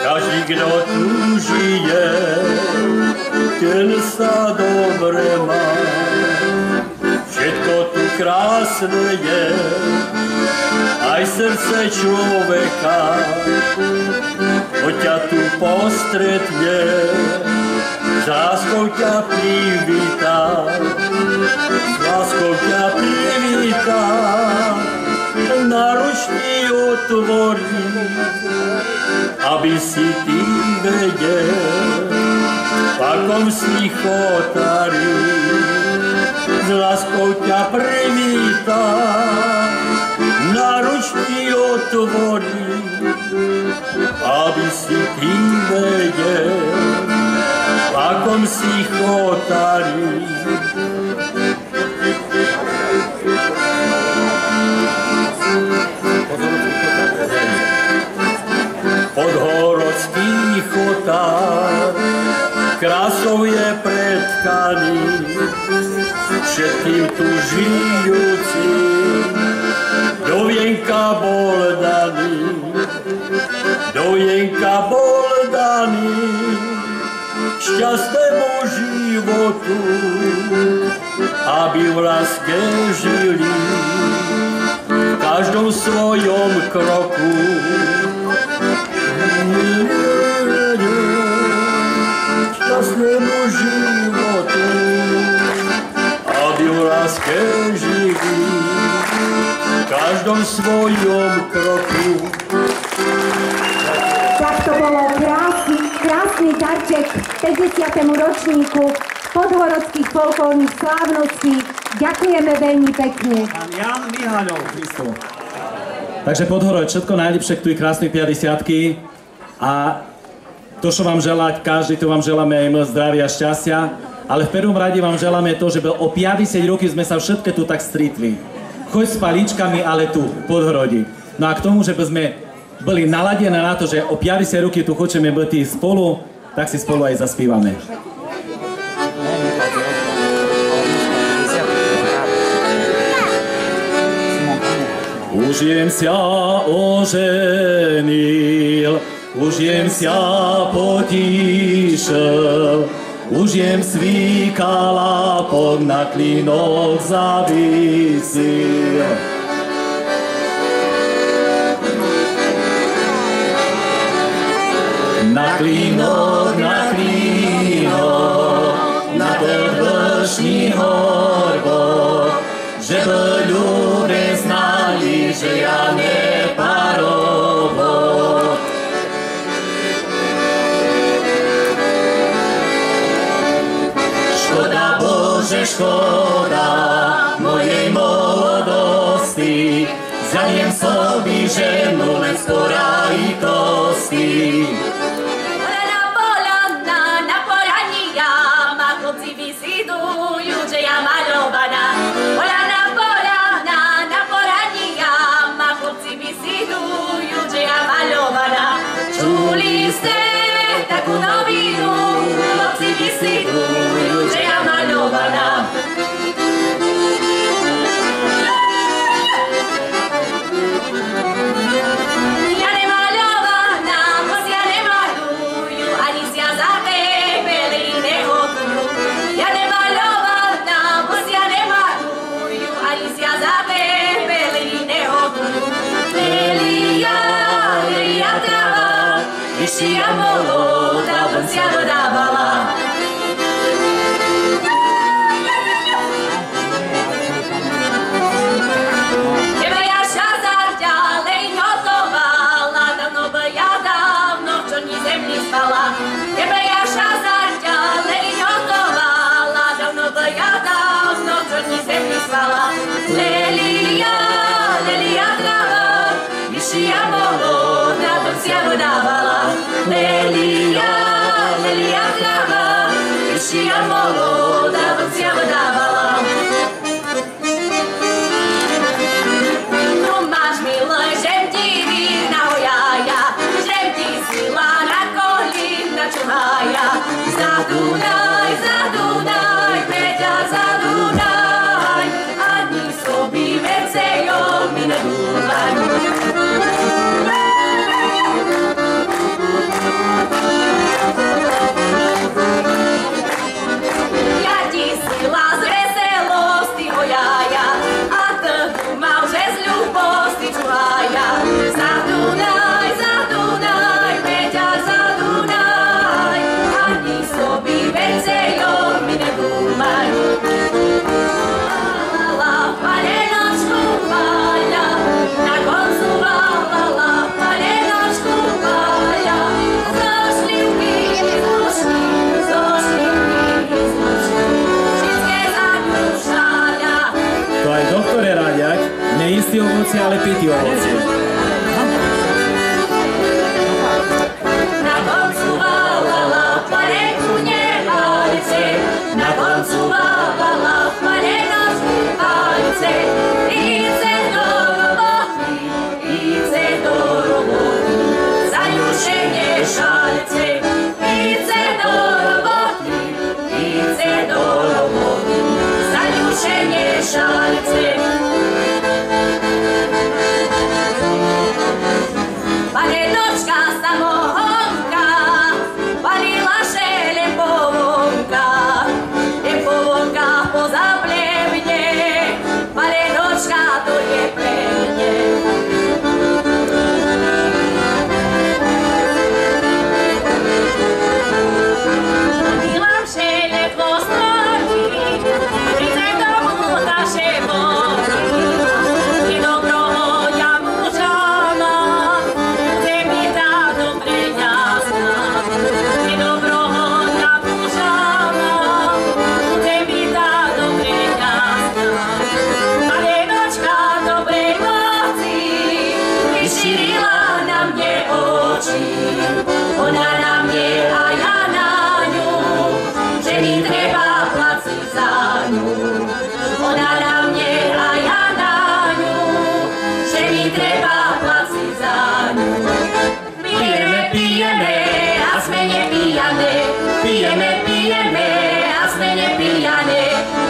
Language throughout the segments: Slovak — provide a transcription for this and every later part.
Každý, kdo tu žije, ten sa dobre má. Všetko tu krásne je, aj srdce človeka. Keď ťa tu postretne, s láskou ťa privítá. S láskou ťa privítá, náručný otvorí, aby si ty vedel, v akom si chotári. S láskou ťa privítá, náručný otvorí, aby si ty vedel, v akom si chotári. Podhorodský chotár krásou je pretkaný, všetkým tu žijúcim do vienka bol daný, do vienka bol daný, šťastnému životu, aby v láske žili v každom svojom kroku. Šťastnému životu, aby v láske žili v každom svojom kroku. Tak to bolo krásny darček 50. ročníku podhorodských folklórnych slávností. Ďakujeme veľmi pekne. Pán Jan Mihaľov, Kristo. Takže Podhorod, všetko najlepšie k tej krásnej 50-ky a to, čo vám želať, každý to vám želáme aj mnoho zdravia a šťastia, ale v prvom rade vám želáme to, že o 50 roky sme sa všetky tu tak stretli. Choď s paličkami, ale tu, v Podhorodí. No a k tomu, že by sme boli naladené na to, že o 50 roky tu chceme byť spolu, tak si spolu aj zaspívame. Už jem sa oženil, už jem sa potíšil, už jem svíkala, pod na klínok zavisil. Na klínok, na podvršný horbok, že by ľudia znali, že ja neparobok. Škoda, Bože, škoda mojej mladosti, zaniem sobie ženu len skora i kosti. Na porania ma chłopci wizytują, że ja malowana. Čuli ste takú novinu, chlapci vysidujú, že ja malovaná. Ja nemalovaná, moc ja nemalujú, ani sia za pepeli nehotujú. Ja nemalovaná, moc ja nemalujú, ani sia za pepeli nehotujú. Lelia trava, vyššia molota, vrcia dodávala. Tebe ja šazar ďalej notovala, dávno by ja dávno v čorní zemni spala. Tebe ja šazar ďalej notovala, dávno by ja dávno v čorní zemni spala. Lelia trava, vyššia molota, vrcia dodávala. Lelia trava, ovocie, ale pitý ovocie. Na koncu vávala parenku nehalice, na koncu vávala palenočky palice. Ice do roboty, zajušenie šalice. Ice do roboty, zajušenie šalice. Panenočka samohonka, palila šelem povonka pozaplevne, panenočka to je pre mne. Milam šelem dvostorky, prídem domov naše boky, i dobroho ja mužana, bude mi tá dobre jasná. I dobroho ja mužana, bude mi tá dobre jasná. Panenočka dobrej noci, vyšírila na mne oči, ona na mne a ja na ňu, že mi treba placiť za ňu. Ona na mne a ja na ňu, že mi treba placiť za ňu. Pijeme a sme nepíjane, pijeme a sme nepíjane.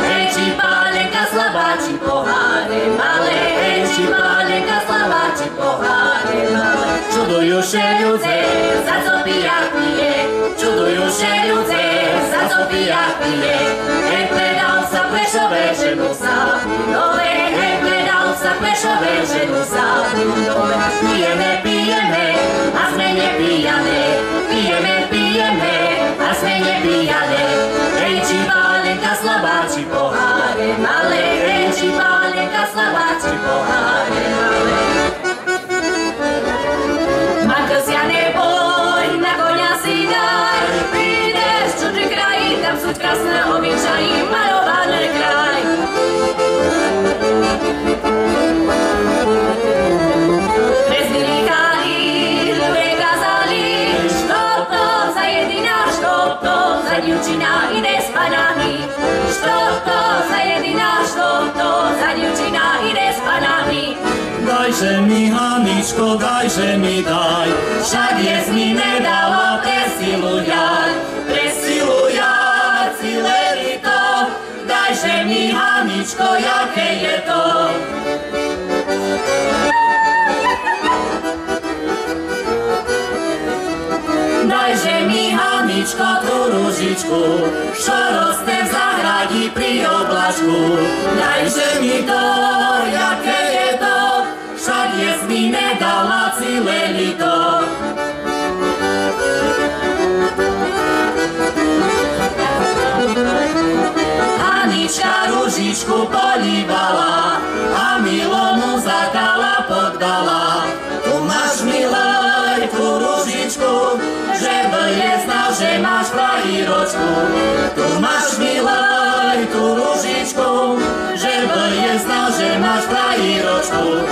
Hejči pálenka slabáči poháre malé, hejči pálenka slabáči poháre malé. Čudujúše ľudze, za co pijak pije, čudujúše ľudze, za co pijak pije. Hej, predal sa Plešové, ženu sa dole, hej, predal sa Plešové, ženu sa dole. Pijeme a sme nepíjane, pijeme a sme nepíjane. Hejči pálenka slabáči poháre malé, hejči pálenka slabáči poháre malé. Manžel sia neboj, na koňa si daj, prídeš v čudný kraj, tam sú krásne obyčaji, malované kraj. Prezvykali, ľudia kazali, što za jedina, što za dievčina ide s panami. Što za jedina, što za dievčina ide s panami. Dajže mi, Haničko, dajže mi daj, však jes mi nedala presilujať, celé lito. Dajže mi, Haničko, jaké je to. Dajže mi, Haničko, tú ružičku, čo roste v záhradí pri oblačku. Dajže mi to, jaké je to, však jes mi nedala celé lito. Hanička ružičku políbala a Milonu za kalapok dala. Tu máš, milej, tú ružičku, že je znal, že máš frajíročku. Tu máš, milej, tú ružičku, že je znal, že máš frajíročku.